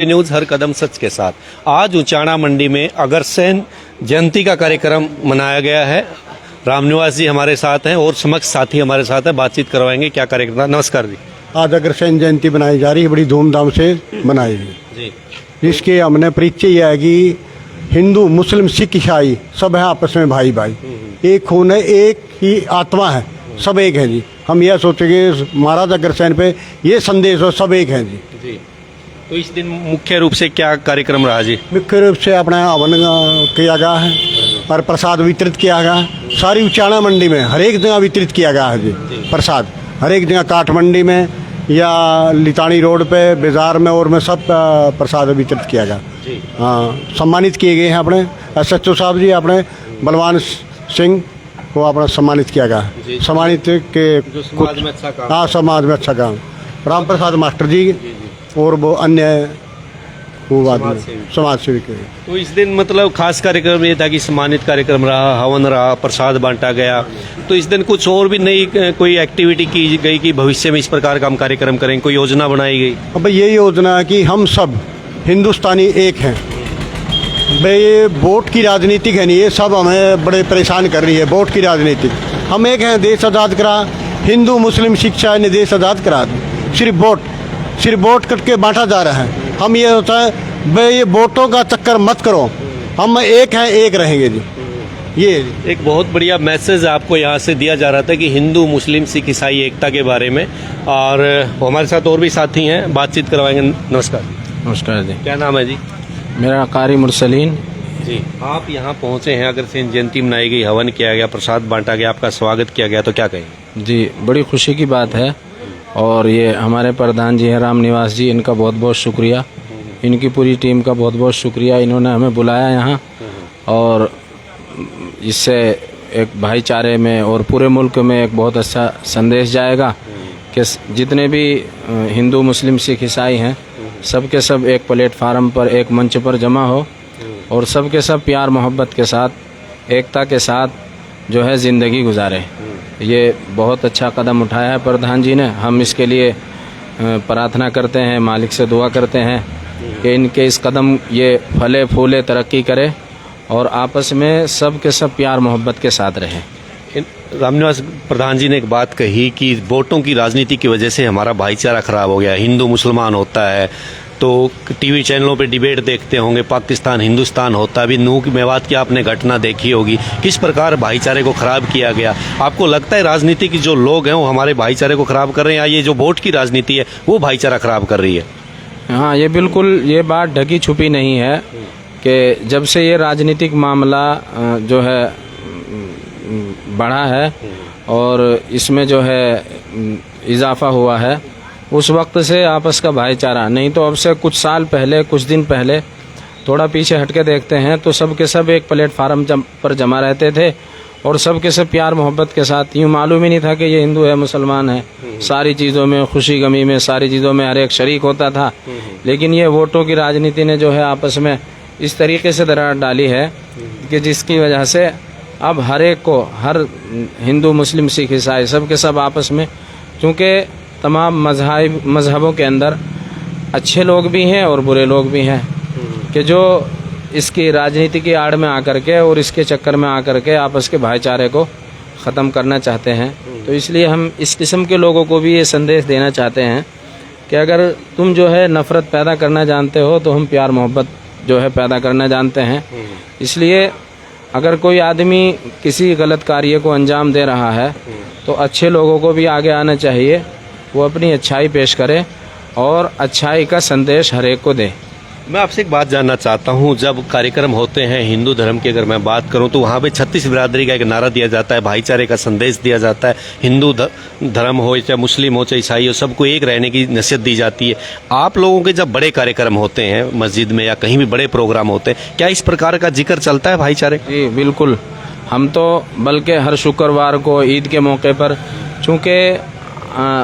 News हर कदम सच के साथ। आज उचाणा मंडी में अग्रसेन जयंती का कार्यक्रम मनाया गया है। रामनिवास जी हमारे साथ हैं और समक्ष साथी हमारे साथ हैं, बातचीत करवाएंगे क्या कार्यक्रम था। नमस्कार जी। आज अग्रसेन जयंती बनाई जा रही है, बड़ी धूमधाम से मनाई गई जी। जिसके हमने परिचय यह है कि हिंदू मुस्लिम सिख ईसाई सब है आपस में भाई भाई, एक खून है, एक ही आत्मा है, सब एक है जी। हम यह सोचेंगे महाराज अग्रसेन पे ये संदेश हो, सब एक है जी। जी। तो इस दिन मुख्य रूप से क्या कार्यक्रम रहा जी? मुख्य रूप से अपना हवन किया गया है और प्रसाद वितरित किया गया है। सारी उचाणा मंडी में हर एक जगह वितरित किया गया है जी प्रसाद, हर एक जगह काठ मंडी में या लितानी रोड पे बाजार में और में सब प्रसाद वितरित किया गया। हाँ, सम्मानित किए गए हैं अपने SHO साहब जी, अपने बलवान सिंह को अपना सम्मानित किया गया। सम्मानित के समाज में अच्छा काम। हाँ, समाज में अच्छा काम। राम प्रसाद मास्टर जी और वो अन्य वो आदमी समाज सेवी के। तो इस दिन मतलब खास कार्यक्रम ये था कि सम्मानित कार्यक्रम रहा, हवन रहा, प्रसाद बांटा गया। तो इस दिन कुछ और भी नई कोई एक्टिविटी की गई कि भविष्य में इस प्रकार का हम कार्यक्रम करें, कोई योजना बनाई गई? अब ये योजना है कि हम सब हिंदुस्तानी एक हैं भाई। ये वोट की राजनीति है नहीं, ये सब हमें बड़े परेशान कर रही है वोट की राजनीति। हम एक हैं, देश आज़ाद करा, हिंदू मुस्लिम शिक्षा ने देश आज़ाद करा। सिर्फ वोट करके बांटा जा रहा है। हम ये होता है भाई ये वोटों का चक्कर मत करो, हम एक हैं, एक रहेंगे जी। ये एक बहुत बढ़िया मैसेज आपको यहाँ से दिया जा रहा था कि हिंदू मुस्लिम सिख ईसाई एकता के बारे में, और हमारे साथ और भी साथी हैं, बातचीत करवाएंगे। नमस्कार। नमस्कार जी। क्या नाम है जी? मेरा कारी मुरसलीन जी। आप यहाँ पहुँचे हैं, अग्रसेन जयंती मनाई गई, हवन किया गया, प्रसाद बांटा गया, आपका स्वागत किया गया, तो क्या कहेंगे? जी, बड़ी खुशी की बात है। और ये हमारे प्रधान जी हैं रामनिवास जी, इनका बहुत बहुत शुक्रिया, इनकी पूरी टीम का बहुत बहुत शुक्रिया। इन्होंने हमें बुलाया यहाँ, और इससे एक भाईचारे में और पूरे मुल्क में एक बहुत अच्छा संदेश जाएगा कि जितने भी हिंदू मुस्लिम सिख ईसाई हैं सब के सब एक प्लेटफार्म पर, एक मंच पर जमा हो, और सब के सब प्यार मोहब्बत के साथ, एकता के साथ जो है ज़िंदगी गुजारे। ये बहुत अच्छा कदम उठाया है प्रधान जी ने। हम इसके लिए प्रार्थना करते हैं, मालिक से दुआ करते हैं कि इनके इस कदम ये फले फूले, तरक्की करे और आपस में सब के सब प्यार मोहब्बत के साथ रहें। रामनिवास प्रधान जी ने एक बात कही कि वोटों की राजनीति की वजह से हमारा भाईचारा खराब हो गया। हिंदू मुसलमान होता है तो टीवी चैनलों पे डिबेट देखते होंगे, पाकिस्तान हिंदुस्तान होता है। अभी नूह मेवात की आपने घटना देखी होगी, किस प्रकार भाईचारे को खराब किया गया। आपको लगता है राजनीति की जो लोग हैं वो हमारे भाईचारे को खराब कर रहे हैं, या ये जो वोट की राजनीति है वो भाईचारा खराब कर रही है? हाँ, ये बिल्कुल ये बात ढकी छुपी नहीं है कि जब से ये राजनीतिक मामला जो है बढ़ा है और इसमें जो है इजाफा हुआ है, उस वक्त से आपस का भाईचारा, नहीं तो अब से कुछ साल पहले, कुछ दिन पहले थोड़ा पीछे हटके देखते हैं तो सब के सब एक प्लेटफार्म पर जमा रहते थे और सब के सब प्यार मोहब्बत के साथ। यूँ मालूम ही नहीं था कि ये हिंदू है मुसलमान है। सारी चीज़ों में, खुशी गमी में, सारी चीज़ों में हर एक शरीक होता था। लेकिन ये वोटों की राजनीति ने जो है आपस में इस तरीके से दरार डाली है कि जिसकी वजह से अब हर एक को, हर हिंदू मुस्लिम सिख ईसाई सब के सब आपस में, चूँकि तमाम मजहबों के अंदर अच्छे लोग भी हैं और बुरे लोग भी हैं, कि जो इसकी राजनीति की आड़ में आकर के और इसके चक्कर में आकर के आपस के भाईचारे को ख़त्म करना चाहते हैं। तो इसलिए हम इस किस्म के लोगों को भी ये संदेश देना चाहते हैं कि अगर तुम जो है नफ़रत पैदा करना जानते हो तो हम प्यार मोहब्बत जो है पैदा करना जानते हैं। इसलिए अगर कोई आदमी किसी गलत कार्य को अंजाम दे रहा है तो अच्छे लोगों को भी आगे आना चाहिए, वो अपनी अच्छाई पेश करे और अच्छाई का संदेश हर एक को दे। मैं आपसे एक बात जानना चाहता हूं, जब कार्यक्रम होते हैं हिंदू धर्म की अगर मैं बात करूं तो वहां पे 36 बिरादरी का एक नारा दिया जाता है, भाईचारे का संदेश दिया जाता है। हिंदू धर्म हो चाहे मुस्लिम हो चाहे ईसाई हो, सबको एक रहने की नसीहत दी जाती है। आप लोगों के जब बड़े कार्यक्रम होते हैं मस्जिद में या कहीं भी बड़े प्रोग्राम होते हैं, क्या इस प्रकार का जिक्र चलता है भाईचारे? जी बिल्कुल। हम तो बल्कि हर शुक्रवार को ईद के मौके पर, चूँकि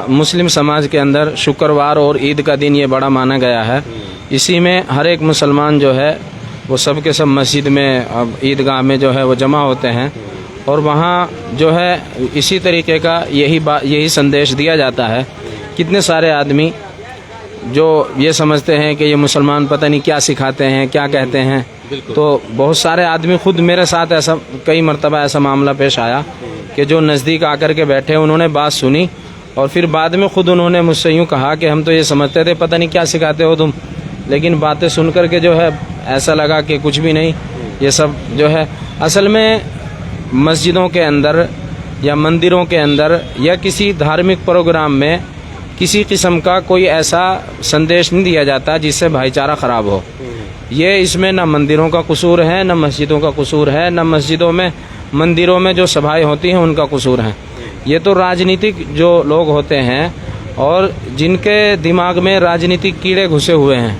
मुस्लिम समाज के अंदर शुक्रवार और ईद का दिन ये बड़ा माना गया है, इसी में हर एक मुसलमान जो है वो सब के सब मस्जिद में, अब ईदगाह में जो है वो जमा होते हैं और वहाँ जो है इसी तरीके का यही संदेश दिया जाता है। कितने सारे आदमी जो ये समझते हैं कि ये मुसलमान पता नहीं क्या सिखाते हैं, क्या कहते हैं। तो बहुत सारे आदमी, खुद मेरे साथ ऐसा कई मरतबा ऐसा मामला पेश आया कि जो नज़दीक आकर के बैठे, उन्होंने बात सुनी और फिर बाद में खुद उन्होंने मुझसे यूँ कहा कि हम तो ये समझते थे पता नहीं क्या सिखाते हो तुम, लेकिन बातें सुन कर के जो है ऐसा लगा कि कुछ भी नहीं, ये सब जो है असल में मस्जिदों के अंदर या मंदिरों के अंदर या किसी धार्मिक प्रोग्राम में किसी किस्म का कोई ऐसा संदेश नहीं दिया जाता जिससे भाईचारा ख़राब हो। ये इसमें न मंदिरों का कसूर है, न मस्जिदों का कसूर है, न मस्जिदों में मंदिरों में जो सभाएं होती हैं उनका कसूर है। ये तो राजनीतिक जो लोग होते हैं और जिनके दिमाग में राजनीतिक कीड़े घुसे हुए हैं,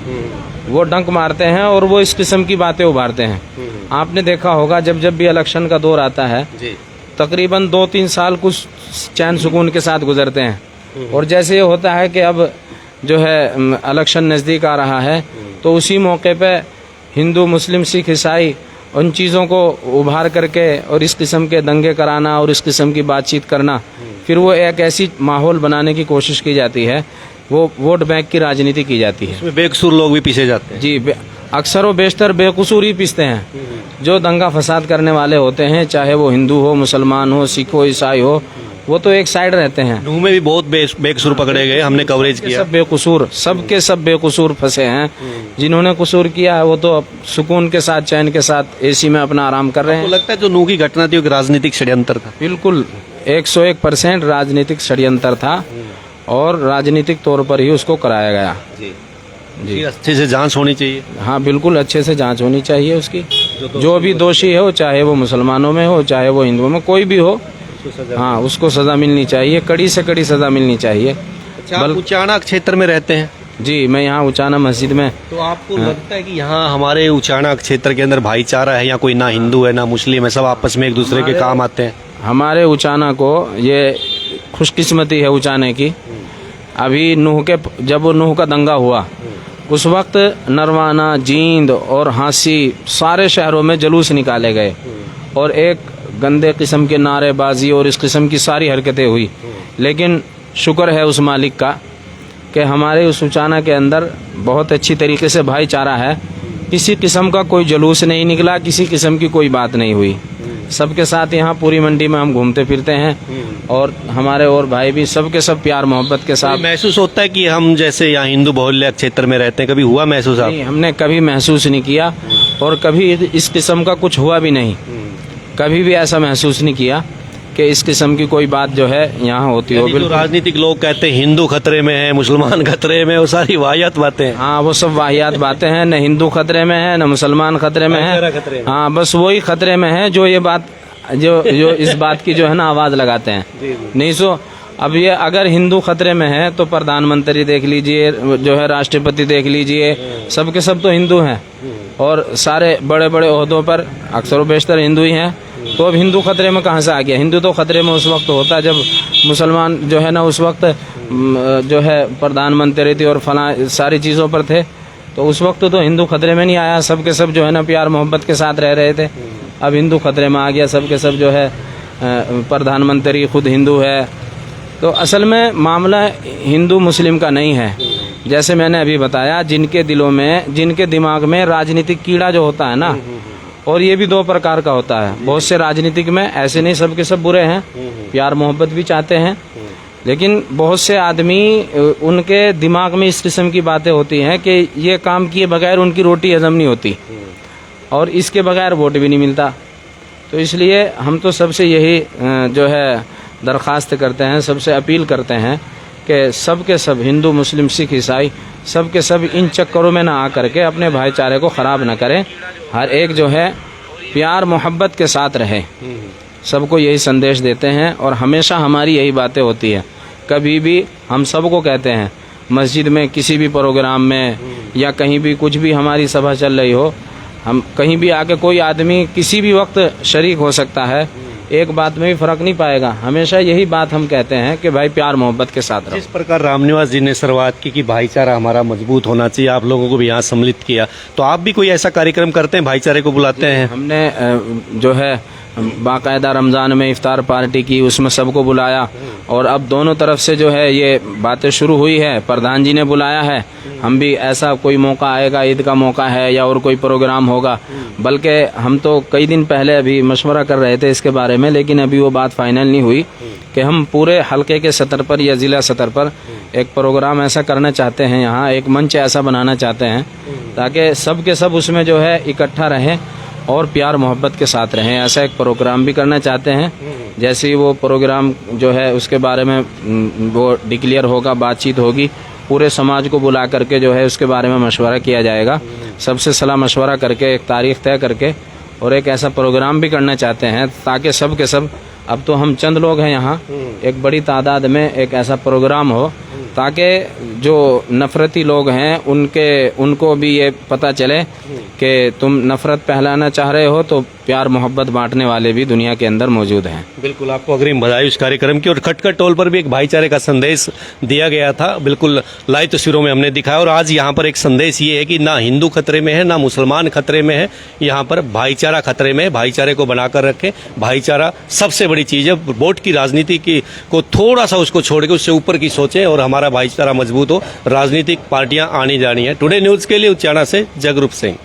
वो डंक मारते हैं और वो इस किस्म की बातें उभारते हैं। आपने देखा होगा जब जब भी इलेक्शन का दौर आता है, तकरीबन 2-3 साल कुछ चैन सुकून के साथ गुजरते हैं, और जैसे ये होता है कि अब जो है इलेक्शन नज़दीक आ रहा है, तो उसी मौके पे हिंदू, मुस्लिम, सिख, ईसाई उन चीज़ों को उभार करके और इस किस्म के दंगे कराना और इस किस्म की बातचीत करना, फिर वो एक ऐसी माहौल बनाने की कोशिश की जाती है, वो वोट बैंक की राजनीति की जाती है। इसमें बेकसूर लोग भी पीछे जाते हैं। जी, अक्सर व बेशतर बेकसूर ही पीसते हैं। जो दंगा फसाद करने वाले होते हैं, चाहे वो हिंदू हो, मुसलमान हो, सिख हो, ईसाई हो, वो तो एक साइड रहते हैं। नूह में भी बहुत बेकसूर पकड़े गए, हमने कवरेज किया। सब बेकसूर, सबके सब बेकसूर फंसे हैं। जिन्होंने कसूर किया है वो तो अब सुकून के साथ, चैन के साथ एसी में अपना आराम कर रहे हैं। तो लगता है जो नूह की घटना थी, एक राजनीतिक षड्यंत्र था। बिल्कुल 101% राजनीतिक षड्यंत्र था और राजनीतिक तौर पर ही उसको कराया गया। जी, अच्छे से जांच होनी चाहिए। हाँ, बिल्कुल अच्छे से जांच होनी चाहिए उसकी। जो भी दोषी हो, चाहे वो मुसलमानों में हो, चाहे वो हिंदुओं में, कोई भी हो, हाँ, उसको सजा मिलनी चाहिए, कड़ी से कड़ी सजा मिलनी चाहिए। अच्छा, आप उचाना क्षेत्र में रहते हैं? जी, मैं यहाँ उचाना मस्जिद में। तो आपको लगता है कि यहाँ हमारे उचाना क्षेत्र के अंदर भाईचारा है, या कोई ना हिंदू है ना मुस्लिम है, सब आपस में एक दूसरे के काम आते हैं? हमारे उचाना को ये खुशकिस्मती है उचाने की। अभी जब नूह का दंगा हुआ, उस वक्त नरवाना, जींद और हांसी सारे शहरों में जुलूस निकाले गए और एक गंदे किस्म के नारेबाजी और इस किस्म की सारी हरकतें हुई। लेकिन शुक्र है उस मालिक का कि हमारे उस उचाना के अंदर बहुत अच्छी तरीके से भाईचारा है। किसी किस्म का कोई जुलूस नहीं निकला, किसी किस्म की कोई बात नहीं हुई। सबके साथ यहाँ पूरी मंडी में हम घूमते फिरते हैं और हमारे और भाई भी सबके सब प्यार मोहब्बत के साथ। महसूस होता है कि हम जैसे यहाँ हिंदू बहुल्य क्षेत्र में रहते हैं, कभी हुआ महसूस? नहीं, हमने कभी महसूस नहीं किया और कभी इस किस्म का कुछ हुआ भी नहीं। कभी भी ऐसा महसूस नहीं किया कि इस किस्म की कोई बात जो है यहाँ होती हो। बिल्कुल, राजनीतिक लोग कहते हैं हिंदू खतरे में है, मुसलमान खतरे में, वो सारी वाहियात बातें। हाँ, वो सब वाहियात बातें हैं। न हिंदू खतरे में है, न मुसलमान खतरे में है। हाँ, बस वही खतरे में है जो ये बात जो इस बात की जो है ना आवाज लगाते हैं। नहीं सो अब ये अगर हिंदू खतरे में है तो प्रधानमंत्री देख लीजिए, जो है राष्ट्रपति देख लीजिए, सबके सब तो हिंदू हैं और सारे बड़े बड़े ओहदों पर अक्सर बेशतर हिंदू ही हैं। तो अब हिंदू खतरे में कहाँ से आ गया? हिंदू तो खतरे में उस वक्त होता जब मुसलमान जो है ना उस वक्त जो है प्रधानमंत्री थी और फला सारी चीज़ों पर थे, तो उस वक्त तो हिंदू खतरे में नहीं आया। सबके सब जो है ना प्यार मोहब्बत के साथ रह रहे थे। अब हिंदू खतरे में आ गया, सबके सब जो है प्रधानमंत्री खुद हिंदू है। तो असल में मामला हिंदू मुस्लिम का नहीं है। जैसे मैंने अभी बताया, जिनके दिलों में, जिनके दिमाग में राजनीतिक कीड़ा जो होता है ना, और ये भी 2 प्रकार का होता है। बहुत से राजनीतिक में ऐसे नहीं सबके सब बुरे हैं, प्यार मोहब्बत भी चाहते हैं, लेकिन बहुत से आदमी उनके दिमाग में इस किस्म की बातें होती हैं कि ये काम किए बगैर उनकी रोटी हजम नहीं होती और इसके बगैर वोट भी नहीं मिलता। तो इसलिए हम तो सबसे यही जो है दरख्वास्त करते हैं, सबसे अपील करते हैं कि सब के सब हिंदू, मुस्लिम, सिख, ईसाई सब के सब इन चक्करों में ना आ करके अपने भाईचारे को ख़राब ना करें। हर एक जो है प्यार मोहब्बत के साथ रहे। सबको यही संदेश देते हैं और हमेशा हमारी यही बातें होती है। कभी भी हम सबको कहते हैं, मस्जिद में, किसी भी प्रोग्राम में या कहीं भी कुछ भी हमारी सभा चल रही हो, हम कहीं भी आके कोई आदमी किसी भी वक्त शरीक हो सकता है, एक बात में भी फर्क नहीं पाएगा। हमेशा यही बात हम कहते हैं कि भाई प्यार मोहब्बत के साथ रहो। जिस प्रकार रामनिवास जी ने शुरुआत की कि भाईचारा हमारा मजबूत होना चाहिए, आप लोगों को भी यहाँ सम्मिलित किया, तो आप भी कोई ऐसा कार्यक्रम करते हैं, भाईचारे को बुलाते हैं? हमने जो है बाकायदा रमज़ान में इफ्तार पार्टी की, उसमें सबको बुलाया और अब दोनों तरफ से जो है ये बातें शुरू हुई है। प्रधान जी ने बुलाया है, हम भी ऐसा कोई मौका आएगा, ईद का मौका है या और कोई प्रोग्राम होगा, बल्कि हम तो कई दिन पहले अभी मशवरा कर रहे थे इसके बारे में, लेकिन अभी वो बात फाइनल नहीं हुई कि हम पूरे हलके के सतर पर या ज़िला सतर पर एक प्रोग्राम ऐसा करना चाहते हैं, यहाँ एक मंच ऐसा बनाना चाहते हैं ताकि सब के सब उसमें जो है इकट्ठा रहें और प्यार मोहब्बत के साथ रहें। ऐसा एक प्रोग्राम भी करना चाहते हैं। जैसे ही वो प्रोग्राम जो है उसके बारे में वो डिक्लेयर होगा, बातचीत होगी, पूरे समाज को बुला करके जो है उसके बारे में मशवरा किया जाएगा। सबसे सलाह मशवरा करके एक तारीख तय करके और एक ऐसा प्रोग्राम भी करना चाहते हैं ताकि सब के सब, अब तो हम चंद लोग हैं यहाँ, एक बड़ी तादाद में एक ऐसा प्रोग्राम हो ताकि जो नफ़रती लोग हैं उनको भी ये पता चले कि तुम नफ़रत फैलाना चाह रहे हो तो प्यार मोहब्बत बांटने वाले भी दुनिया के अंदर मौजूद हैं। बिल्कुल, आपको अग्रिम बधाई उस कार्यक्रम की। और खटखट टोल पर भी एक भाईचारे का संदेश दिया गया था, बिल्कुल लाइव तस्वीरों में हमने दिखाया। और आज यहाँ पर एक संदेश ये है कि ना हिंदू खतरे में है, ना मुसलमान खतरे में है, यहाँ पर भाईचारा खतरे में है। भाईचारे को बनाकर रखें, भाईचारा सबसे बड़ी चीज़ है। वोट की राजनीति की को थोड़ा सा उसको छोड़ के उससे ऊपर की सोचें और हमारा भाईचारा मजबूत हो। राजनीतिक पार्टियां आनी जानी है। टुडे न्यूज़ के लिए उचाना से जगरूप सिंह।